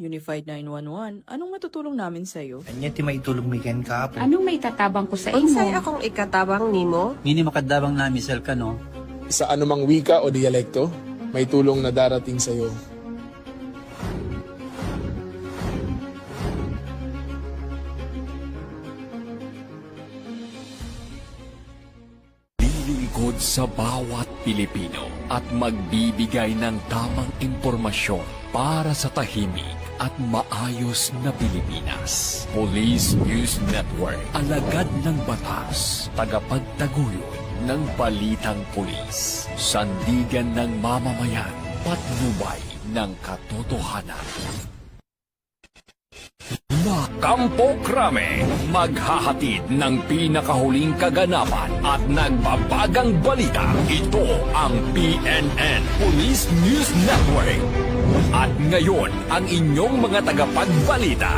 Unified 911, anong matutulong namin sa'yo? Anya ti maitulog mi ken kapo. Anong may tatabang ko sa Unsay imo? akong ikatabang nimo? Ngini makadabang na misal ka no. Sa anumang wika o dialekto, may tulong na darating sa iyo. Lilingkod sa bawat Pilipino at magbibigay ng tamang impormasyon para sa tahimik at maayos na Pilipinas. Police News Network, alagad ng batas, tagapagtaguyod ng balitang pulis, sandigan ng mamamayan, patnubay ng katotohanan. La Campo Crame, maghahatid ng pinakahuling kaganapan at nagbabagang balita. Ito ang PNN Police News Network. At ngayon, ang inyong mga tagapagbalita.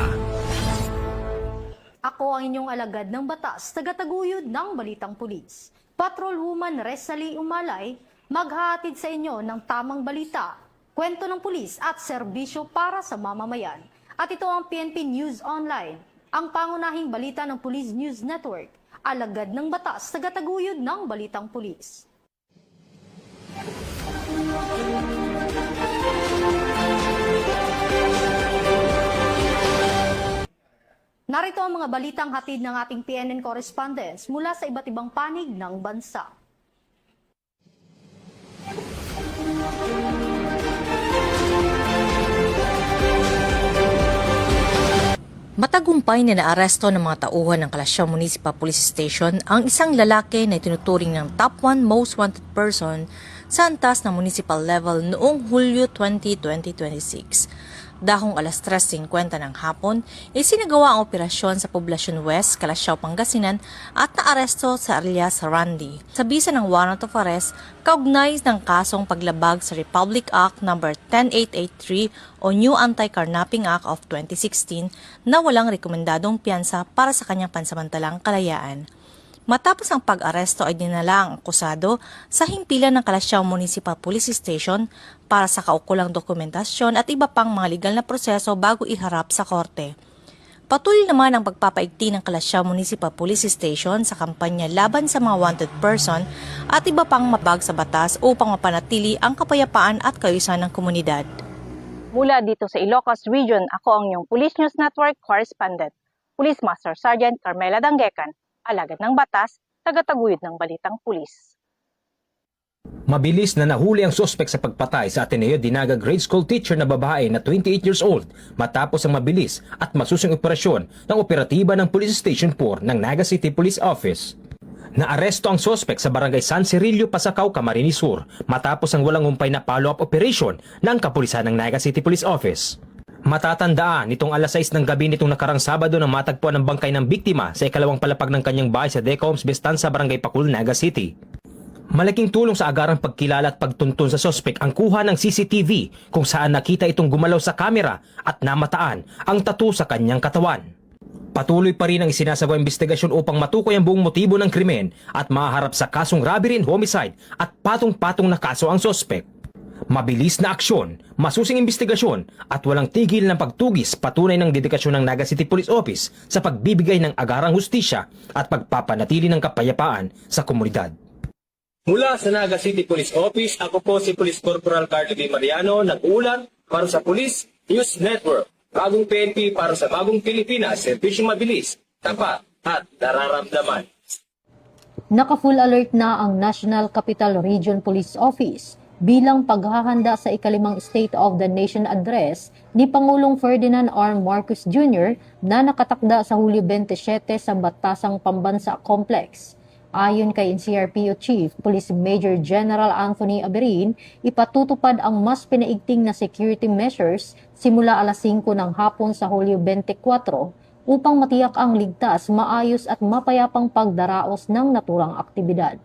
Ako ang inyong alagad ng batas, tagataguyod ng Balitang Pulis. Patrolwoman Resalie Umalay, maghahatid sa inyo ng tamang balita, kwento ng pulis at serbisyo para sa mamamayan. At ito ang PNP News Online, ang pangunahing balita ng Police News Network, alagad ng batas, tagataguyod ng Balitang Pulis. Narito ang mga balitang hatid ng ating PNN correspondents mula sa iba't ibang panig ng bansa. Matagumpay na naaresto ng mga tauhan ng Kalasyaw Municipal Police Station ang isang lalaki na itinuturing ng top 1 most wanted person sa antas ng municipal level noong Hulyo 20, 2026. Dahong alas 3:50 ng hapon, isinagawa ang operasyon sa Poblacion West, Kalasyaw, Pangasinan at naaresto sa alias Randy. Sa bisa ng warrant of arrest, kaugnay ng kasong paglabag sa Republic Act No. 10883 o New Anti-Carnapping Act of 2016 na walang rekomendadong piyansa para sa kanyang pansamantalang kalayaan. Matapos ang pag-aresto ay dinala ang akusado sa himpilan ng Kalasyaw Municipal Police Station para sa kaukulang dokumentasyon at iba pang mga legal na proseso bago iharap sa korte. Patuloy naman ang pagpapaigting ng Kalasyaw Municipal Police Station sa kampanya laban sa mga wanted person at iba pang mabag sa batas upang mapanatili ang kapayapaan at kaayusan ng komunidad. Mula dito sa Ilocos Region, ako ang inyong Police News Network correspondent, Police Master Sergeant Carmela Danggecan, alagad ng batas, tagataguyod ng balitang pulis. Mabilis na nahuli ang suspek sa pagpatay sa Ateneo Dinaga grade school teacher na babae na 28 years old matapos ang mabilis at masusing operasyon ng operatiba ng Police Station 4 ng Naga City Police Office. Naaresto ang suspek sa barangay San Cirillo, Pasacao, Camarines Sur matapos ang walang humpay na follow-up operation ng kapulisan ng Naga City Police Office. Matatandaan, nitong alas 6 ng gabi nitong nakarang Sabado nang matagpuan ang bangkay ng biktima sa ikalawang palapag ng kanyang bahay sa Decoms Bestanza, Barangay Pacul, Naga City. Malaking tulong sa agarang pagkilala at pagtuntun sa sospek ang kuha ng CCTV kung saan nakita itong gumalaw sa kamera at namataan ang tattoo sa kanyang katawan. Patuloy pa rin ang isinasagawa investigasyon upang matukoy ang buong motibo ng krimen at maharap sa kasong robbery and homicide at patong-patong na kaso ang sospek. Mabilis na aksyon, masusing investigasyon at walang tigil ng pagtugis patunay ng dedikasyon ng Naga City Police Office sa pagbibigay ng agarang hustisya at pagpapanatili ng kapayapaan sa komunidad. Mula sa Naga City Police Office, ako po si Police Corporal Carlo D. Mariano, nag-ulat para sa Police News Network. Bagong PNP para sa bagong Pilipinas, serbisyong mabilis, tapat at nararamdaman. Naka-full alert na ang National Capital Region Police Office bilang paghahanda sa ikalimang State of the Nation Address ni Pangulong Ferdinand R. Marcos Jr. na nakatakda sa Hulyo 27 sa Batasang Pambansa Complex. Ayon kay NCRPO Chief Police Major General Anthony Aberin, ipatutupad ang mas pinaigting na security measures simula alas 5 ng hapon sa Hulyo 24 upang matiyak ang ligtas, maayos at mapayapang pagdaraos ng naturang aktibidad.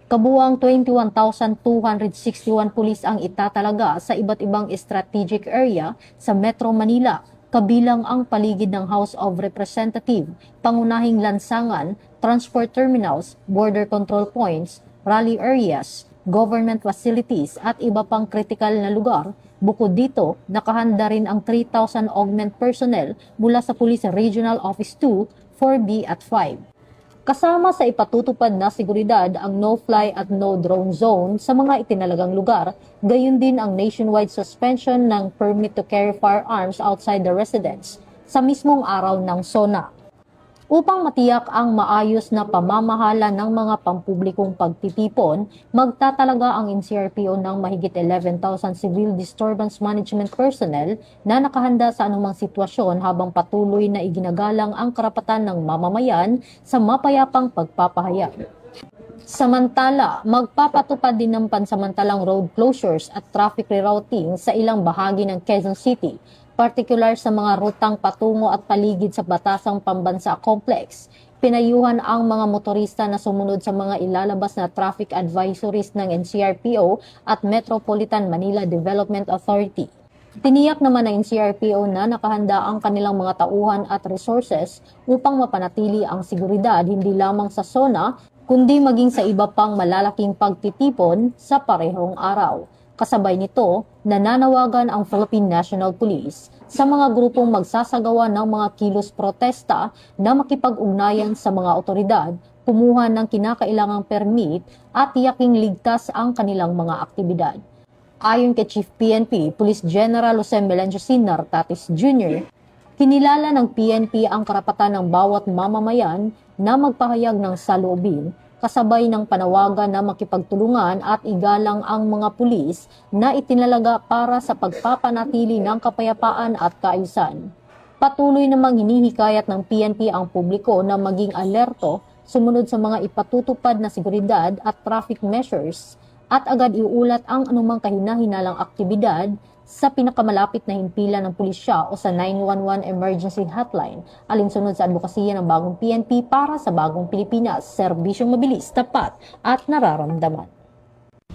Kabuang 21,261 pulis ang itatalaga sa iba't ibang strategic area sa Metro Manila, kabilang ang paligid ng House of Representatives, pangunahing lansangan, transport terminals, border control points, rally areas, government facilities at iba pang kritikal na lugar. Bukod dito, nakahanda rin ang 3,000 augment personnel mula sa Police Regional Office 2, 4B at 5. Kasama sa ipatutupad na seguridad ang no-fly at no-drone zone sa mga itinalagang lugar, gayon din ang nationwide suspension ng permit to carry firearms outside the residence sa mismong araw ng SONA. Upang matiyak ang maayos na pamamahala ng mga pampublikong pagtitipon, magtatalaga ang NCRPO ng mahigit 11,000 civil disturbance management personnel na nakahanda sa anumang sitwasyon habang patuloy na iginagalang ang karapatan ng mamamayan sa mapayapang pagpapahayag. Samantala, magpapatupad din ng pansamantalang road closures at traffic rerouting sa ilang bahagi ng Quezon City, partikular sa mga rutang patungo at paligid sa Batasang Pambansa Complex. Pinayuhan ang mga motorista na sumunod sa mga ilalabas na traffic advisories ng NCRPO at Metropolitan Manila Development Authority. Tiniyak naman ng NCRPO na nakahanda ang kanilang mga tauhan at resources upang mapanatili ang seguridad hindi lamang sa SONA, kundi maging sa iba pang malalaking pagtitipon sa parehong araw. Kasabay nito, nananawagan ang Philippine National Police sa mga grupong magsasagawa ng mga kilos protesta na makipag-ugnayan sa mga otoridad, kumuha ng kinakailangang permit at tiyaking ligtas ang kanilang mga aktibidad. Ayon kay Chief PNP, Police General Jose Melencio C. Nartatis Jr., kinilala ng PNP ang karapatan ng bawat mamamayan na magpahayag ng saloobin, kasabay ng panawagan na makipagtulungan at igalang ang mga pulis na itinalaga para sa pagpapanatili ng kapayapaan at kaayusan. Patuloy namang hinihikayat ng PNP ang publiko na maging alerto, sumunod sa mga ipatutupad na seguridad at traffic measures at agad iulat ang anumang kahinahinalang aktibidad sa pinakamalapit na himpilan ng pulisya o sa 911 emergency hotline, alinsunod sa advokasya ng bagong PNP para sa bagong Pilipinas, serbisyong mabilis, tapat at nararamdaman.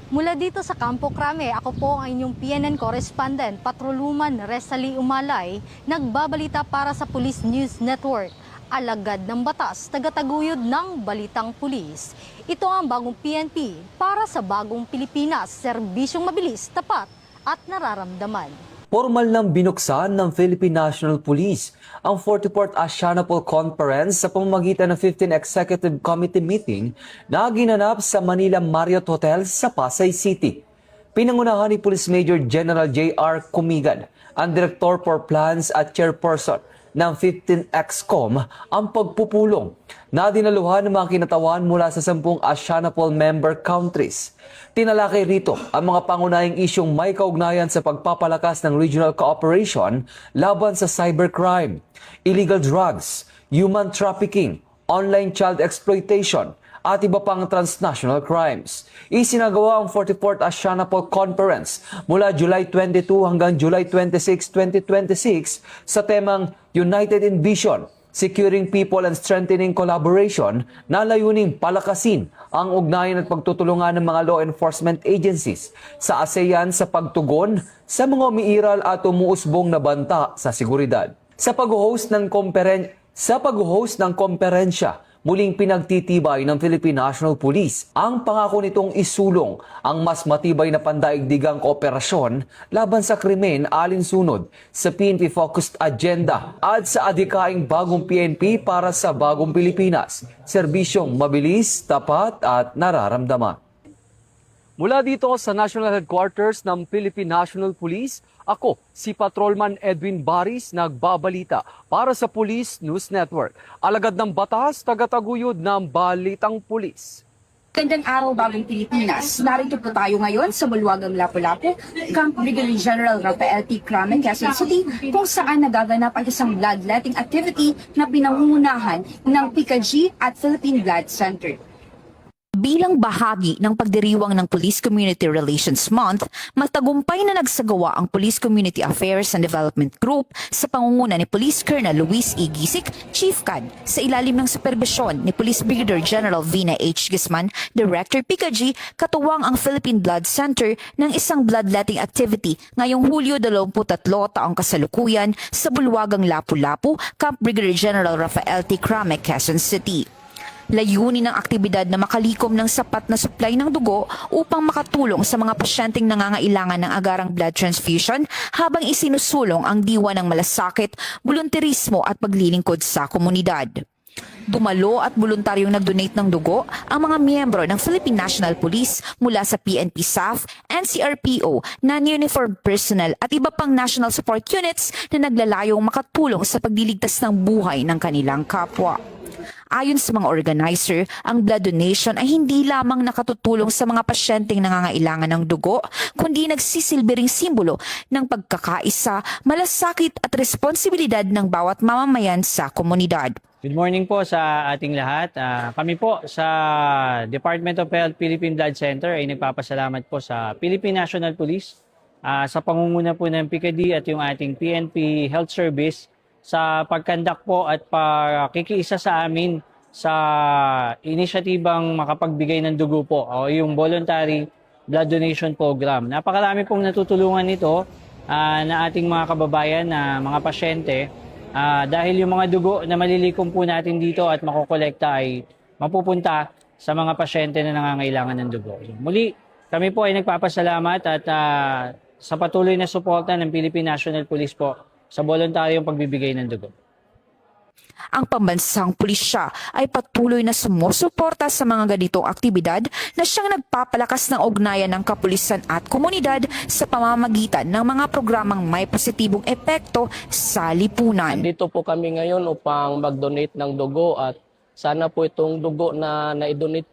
Mula dito sa Campo Crame, ako po ang inyong PNN correspondent, Patroluman Resali Umalay, nagbabalita para sa Police News Network. Alagad ng batas, tagataguyod ng balitang pulis. Ito ang bagong PNP para sa bagong Pilipinas, serbisyong mabilis, tapat at nararamdaman. Formal nang binuksan ng Philippine National Police ang 44th Asianapol Conference sa pamamagitan ng 15th Executive Committee meeting na ginanap sa Manila Marriott Hotel sa Pasay City. Pinangunahan ni Police Major General J.R. Kumigan, ang Director for Plans at Chairperson ng 15 EXCOM ang pagpupulong na dinaluhan ng mga kinatawan mula sa 10 Asianapol member countries. Tinalakay rito ang mga pangunahing isyong may kaugnayan sa pagpapalakas ng regional cooperation laban sa cybercrime, illegal drugs, human trafficking, online child exploitation, at iba pang transnational crimes. Isinagawa ang 44th Asianapol Conference mula July 22 hanggang July 26, 2026 sa temang United in Vision, Securing People and Strengthening Collaboration na layuning palakasin ang ugnayan at pagtutulungan ng mga law enforcement agencies sa ASEAN sa pagtugon sa mga umiiral at umuusbong na banta sa seguridad. Sa pag-host ng komperensya, muling pinagtitibay ng Philippine National Police ang pangako nitong isulong ang mas matibay na pandaigdigang kooperasyon laban sa krimen alinsunod sa PNP-focused agenda at sa adhikaing bagong PNP para sa bagong Pilipinas, serbisyong mabilis, tapat at nararamdaman. Mula dito sa National Headquarters ng Philippine National Police, ako si Patrolman Edwin Baris nagbabalita para sa Police News Network. Alagad ng batas, tagataguyod ng balitang pulis. Gandang araw, bagong Pilipinas. Narito po tayo ngayon sa Maluwagang Lapu-Lapu, Camp Brigadier General Rafael T. Crame, Quezon City, kung saan nagaganap ang isang bloodletting activity na pinangungunahan ng PICAG at Philippine Blood Center. Bilang bahagi ng pagdiriwang ng Police Community Relations Month, matagumpay na nagsagawa ang Police Community Affairs and Development Group sa pangunguna ni Police Colonel Luis E. Gisik, Chief CAD, sa ilalim ng superbisyon ni Police Brigadier General Vina H. Guzman, Director PICAG, katuwang ang Philippine Blood Center ng isang bloodletting activity ngayong Hulyo 23 taong kasalukuyan sa Bulwagang Lapu-Lapu, Camp Brigadier General Rafael T. Crame, Quezon City. Layunin ng aktibidad na makalikom ng sapat na supply ng dugo upang makatulong sa mga pasyenteng nangangailangan ng agarang blood transfusion habang isinusulong ang diwa ng malasakit, volunteerismo at paglilingkod sa komunidad. Dumalo at voluntaryong nag-donate ng dugo ang mga miyembro ng Philippine National Police mula sa PNP SAF, NCRPO, non-uniformed personnel at iba pang national support units na naglalayong makatulong sa pagliligtas ng buhay ng kanilang kapwa. Ayon sa mga organizer, ang blood donation ay hindi lamang nakatutulong sa mga pasyenteng nangangailangan ng dugo, kundi nagsisilbi ring simbolo ng pagkakaisa, malasakit at responsibilidad ng bawat mamamayan sa komunidad. Good morning po sa ating lahat. Kami po sa Department of Health Philippine Blood Center ay nagpapasalamat po sa Philippine National Police sa pangunguna po ng PKD at yung ating PNP Health Service sa pagkandak po at pakikiisa sa amin sa inisyatibang makapagbigay ng dugo po o yung voluntary blood donation program. Napakarami pong natutulungan nito na ating mga kababayan na mga pasyente dahil yung mga dugo na malilikom po natin dito at makokolekta ay mapupunta sa mga pasyente na nangangailangan ng dugo. Muli, kami po ay nagpapasalamat at sa patuloy na suporta ng Philippine National Police po sa voluntaryong pagbibigay ng dugo. Ang pambansang pulisya ay patuloy na sumusuporta sa mga ganitong aktibidad na siyang nagpapalakas ng ugnayan ng kapulisan at komunidad sa pamamagitan ng mga programang may positibong epekto sa lipunan. Dito po kami ngayon upang mag-donate ng dugo at sana po itong dugo na na-donate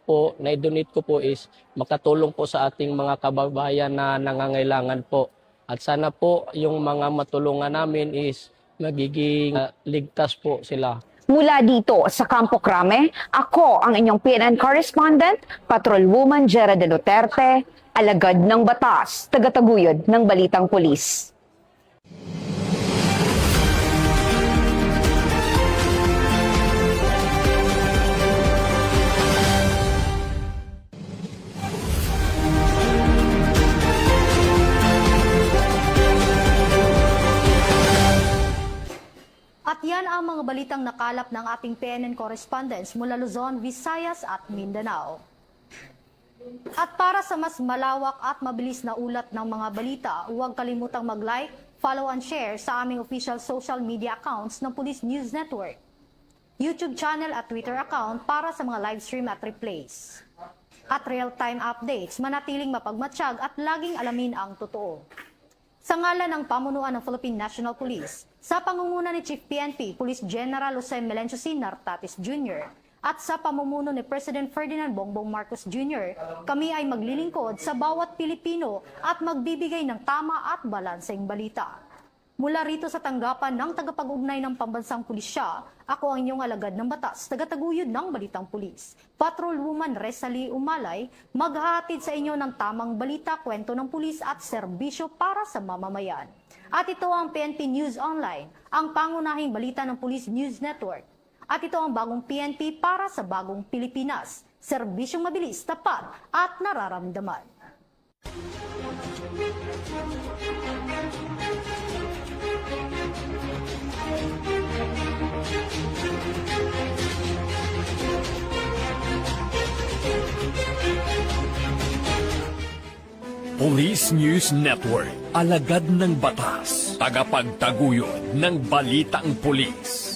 ko po is makatulong po sa ating mga kababayan na nangangailangan po. At sana po yung mga matulungan namin is magiging ligtas po sila. Mula dito sa Campo Crame, ako ang inyong PNN correspondent, Patrolwoman Jera de Duterte, alagad ng batas, tagataguyod ng Balitang Pulis. At yan ang mga balitang nakalap ng ating PNN correspondents mula Luzon, Visayas at Mindanao. At para sa mas malawak at mabilis na ulat ng mga balita, huwag kalimutang mag-like, follow and share sa aming official social media accounts ng Police News Network, YouTube channel at Twitter account para sa mga live stream at replays. At real-time updates, manatiling mapagmatsyag at laging alamin ang totoo. Sa ngalan ng pamunuan ng Philippine National Police, sa pangunguna ni Chief PNP Police General Jose Melencio C. Nartatis Jr. at sa pamumuno ni President Ferdinand Bongbong Marcos Jr., kami ay maglilingkod sa bawat Pilipino at magbibigay ng tama at balanseng balita. Mula rito sa tanggapan ng tagapag-ugnay ng Pambansang Pulisya, ako ang inyong alagad ng batas, tagataguyod ng Balitang Pulis. Patrolwoman Resalie Umalay, maghahatid sa inyo ng tamang balita, kwento ng pulis at serbisyo para sa mamamayan. At ito ang PNP News Online, ang pangunahing balita ng Police News Network. At ito ang bagong PNP para sa bagong Pilipinas. Serbisyong mabilis, tapat at nararamdaman. Police News Network, alagad ng batas, tagapagtaguyod ng balitang pulis.